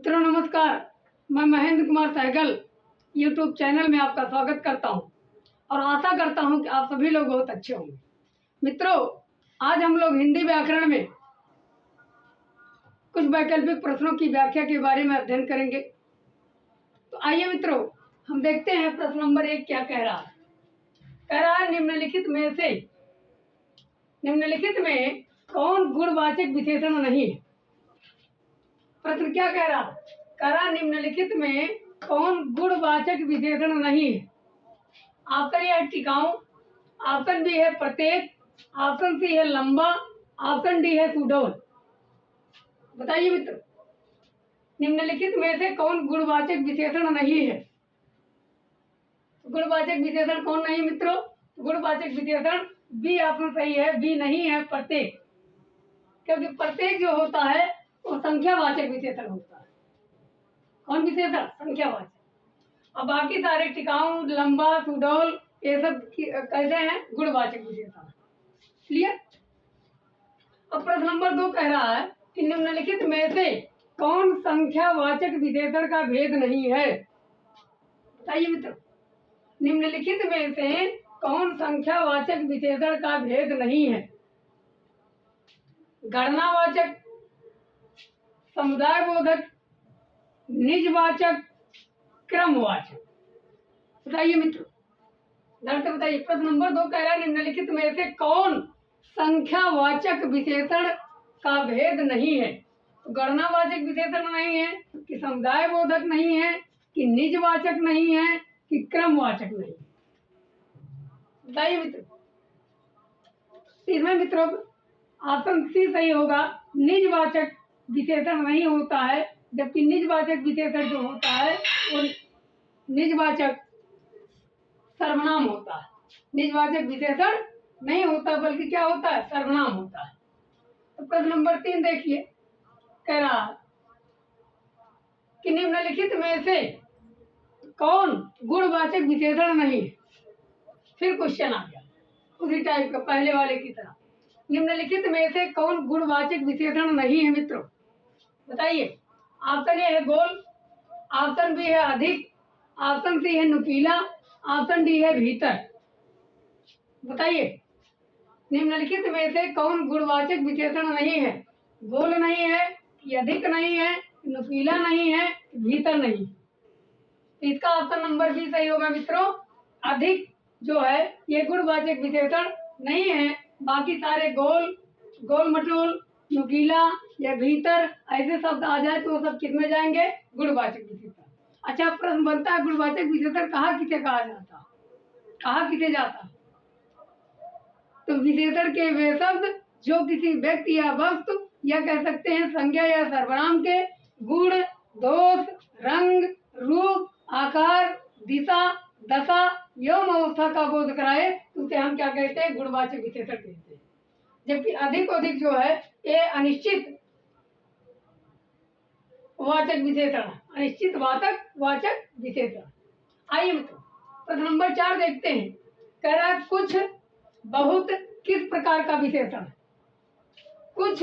मित्रों नमस्कार, मैं महेंद्र कुमार सहगल यूट्यूब चैनल में आपका स्वागत करता हूं और आशा करता हूं कि आप सभी लोग बहुत अच्छे होंगे। मित्रों, आज हम लोग हिंदी व्याकरण में कुछ वैकल्पिक प्रश्नों की व्याख्या के बारे में अध्ययन करेंगे। तो आइए मित्रों, हम देखते हैं प्रश्न नंबर 1 क्या कह रहा है। कह रहा है निम्नलिखित में कौन गुणवाचक विशेषण नहीं है। प्रश्न क्या कह रहा है? कह रहा निम्नलिखित में कौन गुणवाचक विशेषण नहीं है। ऑप्शन ए है टिकाऊ, ऑप्शन बी है प्रत्येक, ऑप्शन सी है लंबा, ऑप्शन डी है सुडौल। बताइए मित्र, निम्नलिखित में से कौन गुणवाचक विशेषण नहीं है। गुणवाचक विशेषण कौन नहीं मित्रों? गुणवाचक विशेषण बी ऑप्शन सही है। बी नहीं है प्रत्येक, क्योंकि प्रत्येक जो होता है वो संख्यावाचक विशेषण होता है। कौन विशेषण? संख्यावाचक। अब बाकी सारे टिकाऊ, लंबा, सुडौल ये सब कैसे हैं? गुणवाचक विशेषण। क्लियर? अब प्रश्न नंबर 2 कह रहा है कि निम्नलिखित में से कौन संख्यावाचक विशेषण का भेद नहीं है। बताइए मित्र, निम्नलिखित में से कौन संख्यावाचक विशेषण का भेद नहीं है। गणनावाचक, समुदाय बोधक, निजवाचक, क्रमवाचक। बताइए मित्रों, ध्यान से बताइए। प्रश्न नंबर 2 कह रहा है निम्नलिखित में से कौन संख्यावाचक विशेषण का भेद नहीं है। तो गणनावाचक विशेषण नहीं है, कि समुदाय बोधक नहीं है, कि निजवाचक नहीं है, कि क्रमवाचक नहीं है। बताइए मित्रों। इसमें मित्रों ऑप्शन सी सही होगा। निजवाचक विशेषण नहीं होता है, जबकि निजवाचक विशेषण जो होता है वो निजवाचक सर्वनाम होता है। निजवाचक विशेषण नहीं होता बल्कि क्या होता है? सर्वनाम होता है। तो प्रश्न नंबर 3 देखिए, कह रहा है कि निम्नलिखित में से कौन गुणवाचक विशेषण नहीं है। फिर क्वेश्चन आ गया उसी टाइप का, पहले वाले की तरह। निम्नलिखित में से कौन गुणवाचक विशेषण नहीं है मित्रों? बताइए। ऑप्शन ए है गोल, ऑप्शन बी है अधिक, ऑप्शन सी है नुकीला, ऑप्शन डी है भीतर। बताइए, निम्नलिखित में से कौन गुणवाचक विशेषण नहीं है। गोल नहीं है, कि अधिक नहीं है, नुकीला नहीं है, भीतर नहीं। तो इसका ऑप्शन नंबर बी सही होगा मित्रों। अधिक जो है ये गुणवाचक विशेषण नहीं है। बाकी सारे गोल, गोल मटोल, नुकीला या भीतर ऐसे शब्द आ जाए तो वो सब किसमें जाएंगे? गुणवाचक विशेषण। अच्छा, प्रश्न बनता है गुणवाचक विशेषण कहाँ किसे कहा जाता? कहाँ किसे जाता? तो विशेषण के वे शब्द जो किसी व्यक्ति या वस्तु या कह सकते हैं संज्ञा या सर्वनाम के गुण, दोष, रंग, रूप, आकार, दिशा, दशा एवं अवस्था का बोध कराए तो उसे हम क्या कहते हैं? गुणवाचक विशेषण कहते हैं। जबकि अधिक अधिक जो है ये अनिश्चित वाचक विशेषण, अनिश्चित वाचक विशेषण। आइए मित्रों, प्रश्न नंबर 4 देखते हैं। कह रहा है कुछ, बहुत किस प्रकार का विशेषण है। कुछ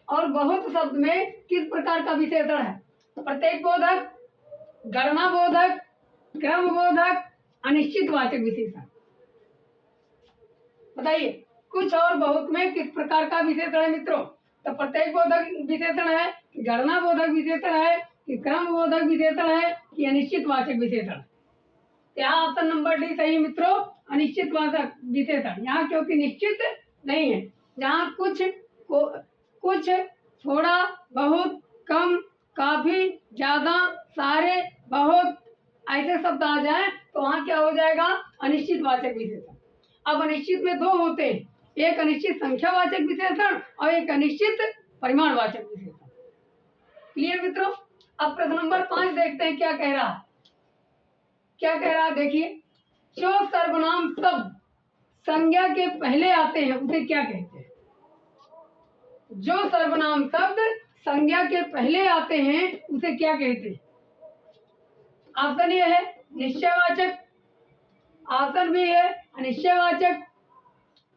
और बहुत शब्द में किस प्रकार का विशेषण है? प्रत्येक बोधक, गणना बोधक, क्रम बोधक, अनिश्चित वाचक विशेषण। बताइए, कुछ और बहुत में किस प्रकार का विशेषण है मित्रों? तो प्रत्येक बोधक विशेषण है, कि गणना बोधक विशेषण है, कि क्रम बोधक विशेषण है, कि अनिश्चित वाचक विशेषण। यहाँ ऑप्शन नंबर डी सही मित्रों, अनिश्चित वाचक विशेषण। यहाँ क्योंकि निश्चित नहीं है। जहाँ कुछ, थोड़ा, बहुत, कम, काफी, ज्यादा, सारे, बहुत ऐसे शब्द आ जाए तो वहाँ क्या हो जाएगा? अनिश्चित वाचक विशेषण। अब अनिश्चित में दो होते हैं, एक अनिश्चित संख्यावाचक विशेषण और एक अनिश्चित परिमाणवाचक विशेषण। क्लियर मित्रों? अब प्रश्न नंबर 5 देखते हैं क्या कह रहा है। क्या कह रहा है देखिए। जो सर्वनाम शब्द संज्ञा के पहले आते हैं उसे क्या कहते हैं? जो सर्वनाम शब्द संज्ञा के पहले आते हैं उसे क्या कहते हैं? ऑप्शन ए है निश्चयवाचक, ऑप्शन बी है अनिश्चयवाचक,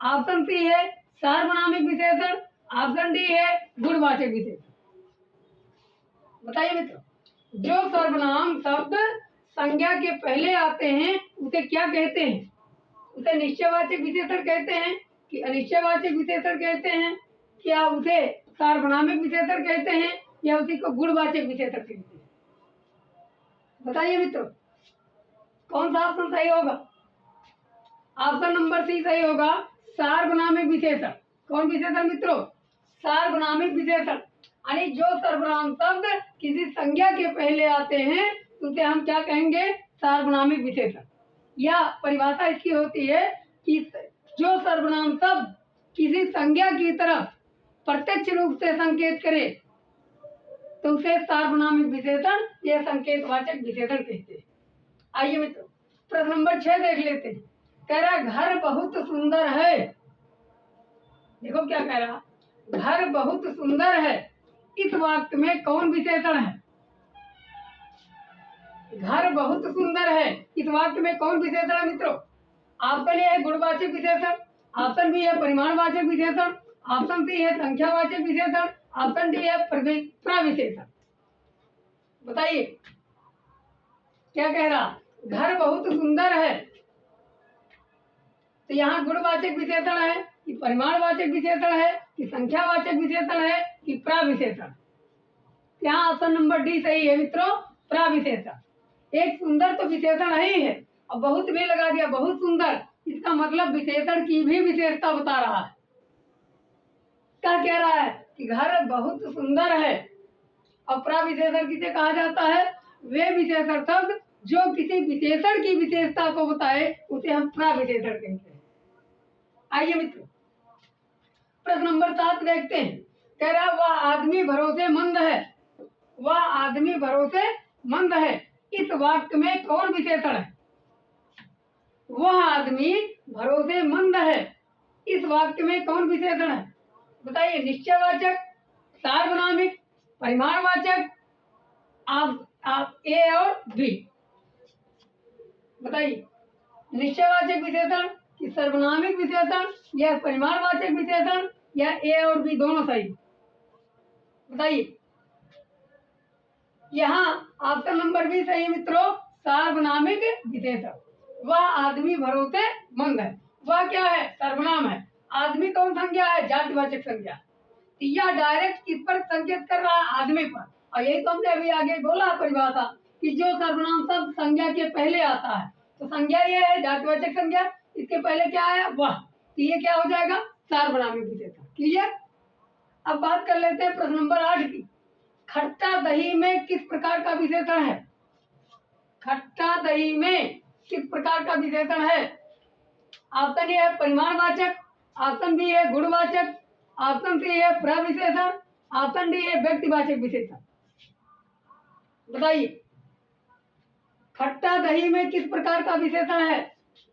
ऑप्शन सी है सार्वनामिक विशेषण, ऑप्शन डी है गुणवाचक विशेषण। बताइए मित्रों, जो सर्वनाम शब्द संज्ञा के पहले आते हैं उसे क्या कहते हैं? उसे निश्चयवाचक विशेषण कहते हैं कि अनिश्चयवाचक विशेषण कहते हैं, क्या उसे सार्वनामिक विशेषण कहते हैं, या उसी को गुणवाचक विशेषण कहते हैं? बताइए मित्रों, कौन सा ऑप्शन सही होगा? ऑप्शन नंबर सी सही होगा, सार्वनामिक विशेषण। कौन विशेषण मित्रों? सार्वनामिक विशेषण। यानी जो सर्वनाम शब्द किसी संज्ञा के पहले आते हैं उसे हम क्या कहेंगे? सार्वनामिक विशेषण। या परिभाषा इसकी होती है कि जो सर्वनाम शब्द किसी संज्ञा की तरफ प्रत्यक्ष रूप से संकेत करे तो उसे सार्वनामिक विशेषण या संकेतवाचक विशेषण कहते हैं। आइए मित्रों, प्रश्न नंबर 6 देख लेते हैं। कह रहा घर बहुत सुंदर है। देखो क्या कह रहा, घर बहुत सुंदर है। इस वाक्य में कौन विशेषण है? घर बहुत सुंदर है, इस वाक्य में कौन विशेषण है मित्रों? ऑप्शन ए है गुणवाचक विशेषण, ऑप्शन बी है परिमाणवाचक विशेषण, ऑप्शन सी है संख्यावाचक विशेषण, ऑप्शन डी है प्रविशेषण। बताइए क्या कह रहा? घर बहुत सुंदर है, तो यहाँ गुणवाचक विशेषण है कि परिमाणवाचक विशेषण है कि संख्यावाचक विशेषण है कि प्रविशेषण? यहाँ ऑप्शन नंबर डी सही है मित्रों, प्रविशेषण। एक सुंदर तो विशेषण ही है और बहुत भी लगा दिया, बहुत सुंदर, इसका मतलब विशेषण की भी विशेषता बता रहा है। क्या कह रहा है कि घर बहुत सुंदर है। और प्रविशेषण किसे कहा जाता है? वे विशेषण शब्द जो किसी विशेषण की विशेषता को बताए उसे हम प्रविशेषण कहते हैं। आइए मित्रों, प्रश्न नंबर 7 देखते हैं। कह रहा वह आदमी भरोसेमंद है। वह आदमी भरोसेमंद है, इस वाक्य में कौन विशेषण है? वह आदमी भरोसेमंद है, इस वाक्य में कौन विशेषण है? बताइए, निश्चयवाचक, सार्वनामिक, परिमाणवाचक, आप ए और बी बताइए। निश्चयवाचक विशेषण कि सर्वनामिक विशेषण या परिमाणवाचक विशेषण या ए और बी दोनों सही? बताइए। यहाँ ऑप्शन नंबर बी सही मित्रों, सार्वनामिक विशेषण। वह आदमी भरोसेमंद है। वह क्या है? सर्वनाम है। आदमी कौन संज्ञा है? जातिवाचक संज्ञा। यह डायरेक्ट किस पर संकेत कर रहा है? आदमी पर। और यही तो हमने अभी आगे बोला परिभाषा कि जो सर्वनाम शब्द संज्ञा के पहले आता है, तो संज्ञा ये है जातिवाचक संज्ञा, इसके पहले क्या है? वह। तो ये क्या हो जाएगा? सार्वनामिक विशेषण। क्लियर? अब बात कर लेते हैं प्रश्न नंबर 8 की। खट्टा दही में किस प्रकार का विशेषण है? खट्टा दही में किस प्रकार का विशेषण है? ऑप्शन ए है परिमाणवाचक, ऑप्शन बी है गुणवाचक, ऑप्शन सी है प्रविशेषण, ऑप्शन डी है व्यक्तिवाचक विशेषण। बताइए, खट्टा दही में किस प्रकार का विशेषण है?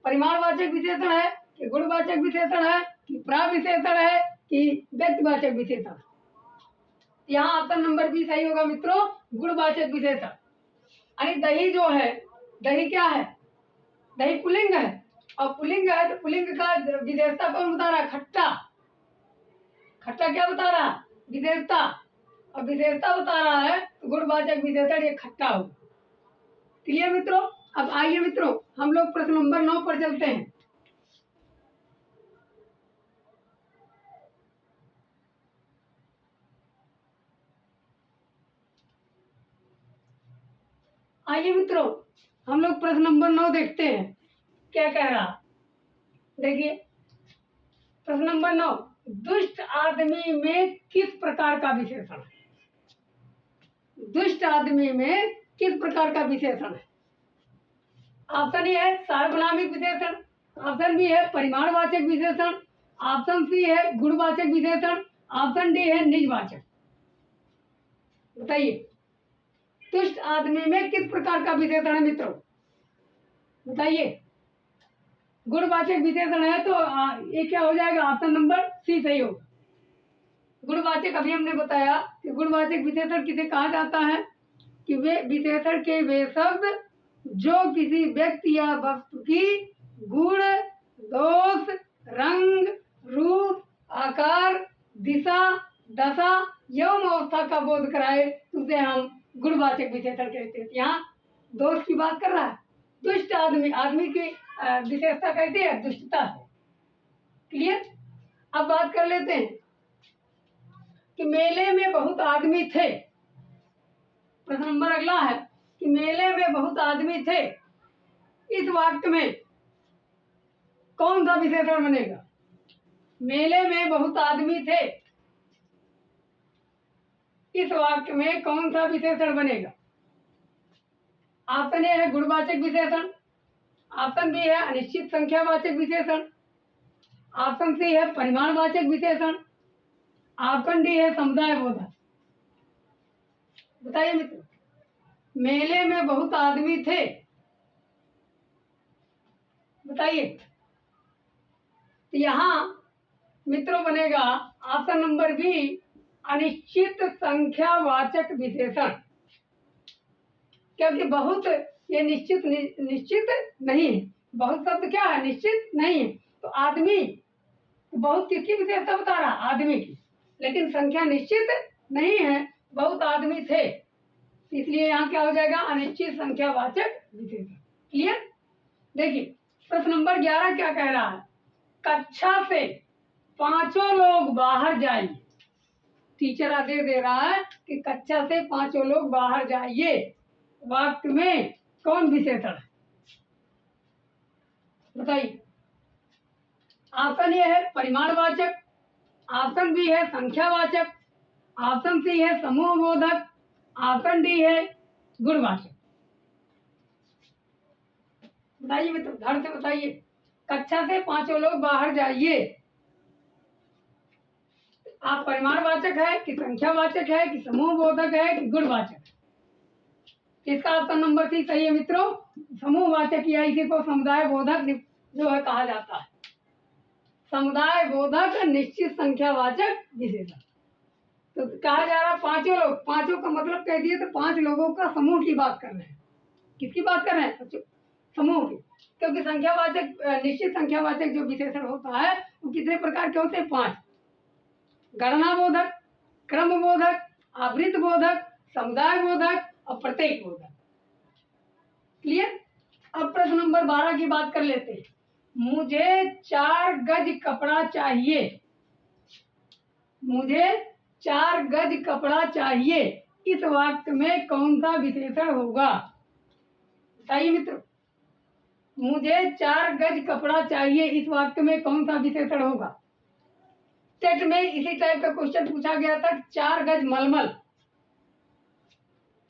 परिमाणवाचक विशेषण है कि गुणवाचक विशेषण है कि प्रविशेषण है कि व्यक्तिवाचक विशेषण? यहाँ ऑप्शन नंबर बी सही होगा मित्रों, गुणवाचक विशेषण। यानी दही जो है, दही क्या है? दही पुल्लिंग है, और पुल्लिंग है तो पुल्लिंग का विशेषता कौन बता रहा है? खट्टा। खट्टा क्या बता रहा है? विशेषता। और विशेषता बता रहा है तो गुणवाचक विशेषण ये खट्टा हो। क्लियर मित्रों? अब आइए मित्रों, हम लोग प्रश्न नंबर 9 पर चलते हैं। आइए मित्रों, हम लोग प्रश्न नंबर 9 देखते हैं क्या कह रहा। देखिए प्रश्न नंबर 9, दुष्ट आदमी में किस प्रकार का विशेषण है? दुष्ट आदमी में किस प्रकार का विशेषण है? ऑप्शन ए है सार्वनामिक विशेषण, ऑप्शन बी है परिमाणवाचक विशेषण, ऑप्शन सी है गुणवाचक विशेषण, ऑप्शन डी है निजवाचक। बताइए, दुष्ट आदमी में किस प्रकार का विशेषण है मित्रों? बताइए। गुणवाचक विशेषण है तो ये क्या हो जाएगा? ऑप्शन नंबर सी सही होगा। गुणवाचक अभी हमने बताया कि गुणवाचक विशेषण किसे कहा जाता है कि वे विशेषण के वे शब्द जो किसी व्यक्ति या वस्तु की गुण, दोष, रंग, रूप, आकार, दिशा, दशा एवं अवस्था का बोध कराए उसे हम गुणवाचक विशेषण कहते हैं। यहाँ दोष की बात कर रहा है। दुष्ट आदमी, आदमी की विशेषता कहती है दुष्टता से। क्लियर। अब बात कर लेते हैं कि मेले में बहुत आदमी थे। प्रश्न नंबर अगला है कि मेले में बहुत आदमी थे, इस वाक्य में कौन सा विशेषण बनेगा? मेले में बहुत आदमी थे, इस वाक्य में कौन सा विशेषण बनेगा? ऑप्शन ए है गुणवाचक विशेषण, ऑप्शन बी है अनिश्चित संख्यावाचक विशेषण, ऑप्शन सी है परिमाणवाचक विशेषण, ऑप्शन डी है समुदाय बोधक। बताइए मित्रों, मेले में बहुत आदमी थे, बताइए। तो यहाँ मित्रों बनेगा ऑप्शन नंबर बी अनिश्चित संख्यावाचक विशेषण, क्योंकि बहुत ये निश्चित नहीं है। बहुत शब्द क्या है? निश्चित नहीं है। तो आदमी, बहुत किसकी विशेषता बता रहा? आदमी की। लेकिन संख्या निश्चित नहीं है, बहुत आदमी थे, इसलिए यहाँ क्या हो जाएगा? अनिश्चित संख्यावाचक विशेषण। क्लियर। देखिए प्रश्न नंबर 11 क्या कह रहा है? कक्षा से 5 लोग बाहर जाइए। टीचर आदेश दे रहा है कि कक्षा से 5 लोग बाहर जाइए। वाक्य में कौन विशेषण है? बताइए। ऑप्शन ए है परिमाणवाचक, ऑप्शन बी है संख्यावाचक, ऑप्शन सी है समूह बोधक, ऑप्शन डी है गुणवाचक। बताइए मित्रों, ध्यान से बताइए। कक्षा से 5 लोग बाहर जाइए, आप परिमाणवाचक है कि संख्यावाचक है कि समूह बोधक है कि गुणवाचक? इसका ऑप्शन नंबर सी सही है मित्रों, समूहवाचक, या इसी को समुदाय बोधक जो है कहा जाता है। समुदाय बोधक निश्चित संख्यावाचक विशेषण। तो कहा जा रहा 5 लोग, 5 का मतलब कह दिए तो 5 लोगों का समूह की बात कर रहे हैं। किसकी बात कर रहे हैं? समूह की। क्योंकि संख्यावाचक, निश्चित संख्यावाचक जो विशेषण होता है वो कितने प्रकार के होते हैं? 5। गणना बोधक, क्रम बोधक, आवृत्त बोधक, समुदाय बोधक और प्रत्येक बोधक। क्लियर। अब प्रश्न नंबर 12 की बात कर लेते हैं। मुझे 4 गज कपड़ा चाहिए, मुझे 4 गज कपड़ा चाहिए, इस वाक्य में कौन सा विशेषण होगा? बताइए मित्रों, मुझे 4 गज कपड़ा चाहिए, इस वाक्य में कौन सा विशेषण होगा? टेट में इसी टाइप का क्वेश्चन पूछा गया था, 4 गज मलमल।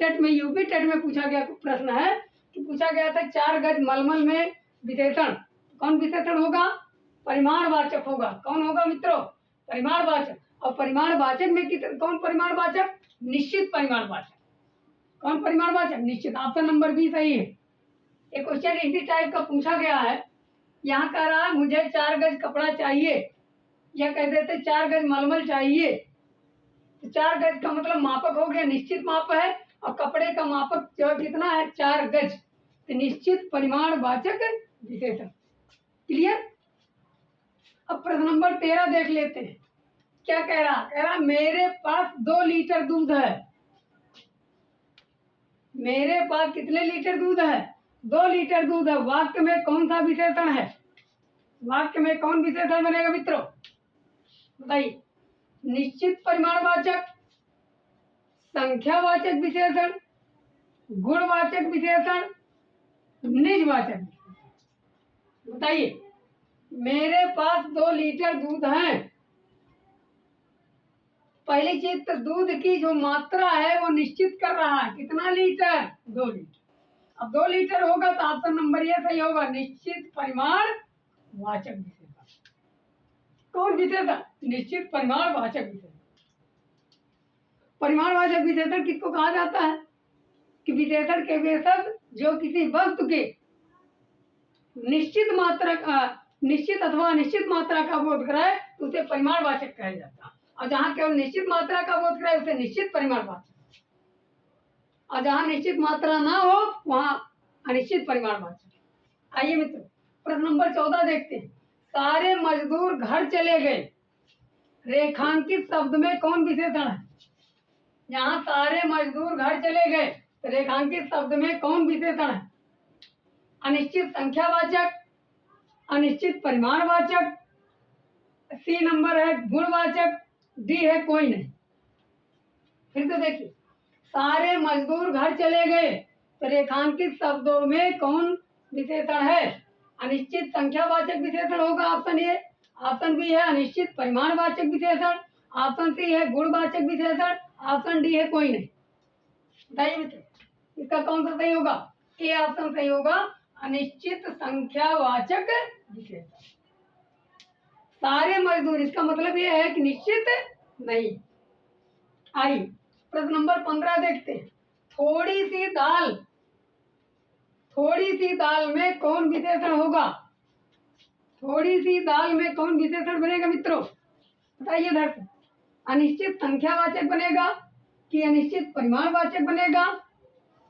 टेट में, यूपी टेट में पूछा गया प्रश्न है कि पूछा गया था 4 गज मलमल में विशेषण, कौन विशेषण होगा? परिमाणवाचक होगा। कौन होगा मित्रों? परिमाणवाचक। और परिमाणवाचक में कौन परिमाणवाचक? निश्चित परिमाणवाचक। कौन परिमाणवाचक? निश्चित। ऑप्शन नंबर बी सही है। एक क्वेश्चन इसी टाइप का पूछा गया है। यहाँ कह रहा है मुझे 4 गज कपड़ा चाहिए, या कह देते 4 गज मलमल चाहिए। तो 4 गज का मतलब मापक हो गया, निश्चित माप है, और कपड़े का मापक जो कितना है? 4 गज। तो निश्चित परिमाणवाचक विशेषण। क्लियर। अब प्रश्न नंबर 13 देख लेते हैं। क्या कह रहा? कह रहा मेरे पास 2 लीटर दूध है। मेरे पास कितने लीटर दूध है? 2 लीटर दूध है। वाक्य में कौन सा विशेषण है? वाक्य में कौन विशेषण बनेगा मित्रों? बताइए। निश्चित परिमाणवाचक, संख्यावाचक विशेषण, गुणवाचक विशेषण, निजवाचक। बताइए। मेरे पास 2 लीटर दूध है। पहली चीज तो दूध की जो मात्रा है वो निश्चित कर रहा है, कितना लीटर? 2 लीटर। अब 2 लीटर होगा तो ऑप्शन नंबर ये सही होगा, निश्चित परिमाणवाचक विशेषण। कौन विशेषण? निश्चित परिमाणवाचक विशेषण। परिमाणवाचक विशेषण किसको कहा जाता है? कि विशेषण के वे शब्द जो किसी वस्तु के निश्चित मात्रा का, निश्चित अथवा अनिश्चित मात्रा का बोध कराए तो उसे परिमाणवाचक कहा जाता है। और जहाँ केवल निश्चित मात्रा का बोध कराए उसे निश्चित परिमाणवाचक, और जहाँ निश्चित मात्रा ना हो वहाँ अनिश्चित परिमाणवाचक। आइए मित्रों, प्रश्न नंबर 14 देखते हैं। सारे मजदूर घर चले गए, रेखांकित शब्द में कौन विशेषण है? यहाँ सारे मजदूर घर चले गए तो रेखांकित शब्द में कौन विशेषण है? अनिश्चित संख्यावाचक, अनिश्चित परिमाणवाचक, सी नंबर है गुणवाचक, डी है कोई नहीं। फिर से देखिए, सारे मजदूर घर चले गए तो रेखांकित शब्दों में कौन विशेषण है? अनिश्चित संख्यावाचक विशेषण होगा ऑप्शन ए, ऑप्शन बी है अनिश्चित परिमाणवाचक विशेषण, ऑप्शन सी है गुणवाचक विशेषण, ऑप्शन डी है कोई नहीं। बताइए मित्र, इसका कौन सा सही होगा? ए ऑप्शन सही होगा, अनिश्चित संख्यावाचक विशेषण। सारे मजदूर, इसका मतलब यह है कि निश्चित नहीं। आइए प्रश्न नंबर 15 देखते हैं। थोड़ी सी दाल में कौन विशेषण होगा? थोड़ी सी दाल में कौन विशेषण बनेगा मित्रों? बताइए इधर से। अनिश्चित संख्यावाचक बनेगा कि अनिश्चित परिमाणवाचक बनेगा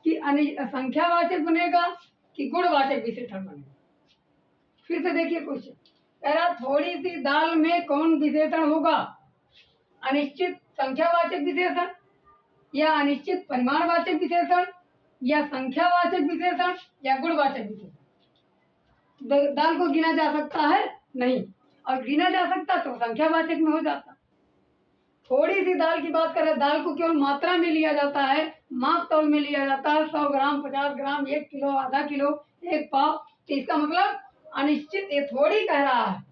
कि संख्यावाचक बनेगा कि गुणवाचक विशेषण बनेगा? फिर से देखिए क्वेश्चन, कह रहा थोड़ी सी दाल में कौन विशेषण होगा? अनिश्चित संख्यावाचक विशेषण या अनिश्चित परिमाणवाचक विशेषण या संख्यावाचक विशेषण या गुणवाचक विशेषण? दाल को गिना जा सकता है? नहीं, और गिना जा सकता तो संख्यावाचक में हो जाता। थोड़ी सी दाल की बात करें, दाल को केवल मात्रा में लिया जाता है, माप तौल में लिया जाता है, 100 ग्राम, 50 ग्राम, 1 किलो, आधा किलो, 1 पाव। तो इसका मतलब अनिश्चित, ये थोड़ी कह रहा है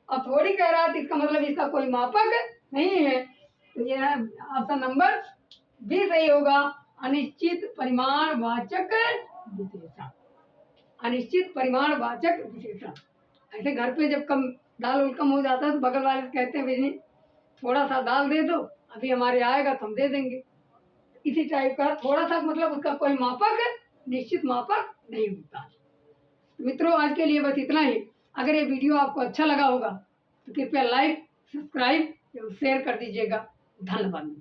और थोड़ी कह रहा है तो इसका मतलब इसका कोई मापक नहीं है। तो ये ऑप्शन नंबर बी सही होगा, अनिश्चित परिमाणवाचक विशेषण। अनिश्चित परिमाणवाचक विशेषण। ऐसे घर पे जब कम दाल कम हो जाता है तो बगल वाले से कहते हैं भाई थोड़ा सा दाल दे दो, अभी हमारे आएगा तो हम दे देंगे। इसी टाइप का थोड़ा सा मतलब उसका कोई मापक, निश्चित मापक नहीं होता। मित्रों आज के लिए बस इतना ही। अगर ये वीडियो आपको अच्छा लगा होगा तो कृपया लाइक, सब्सक्राइब एवं शेयर कर दीजिएगा। धन्यवाद।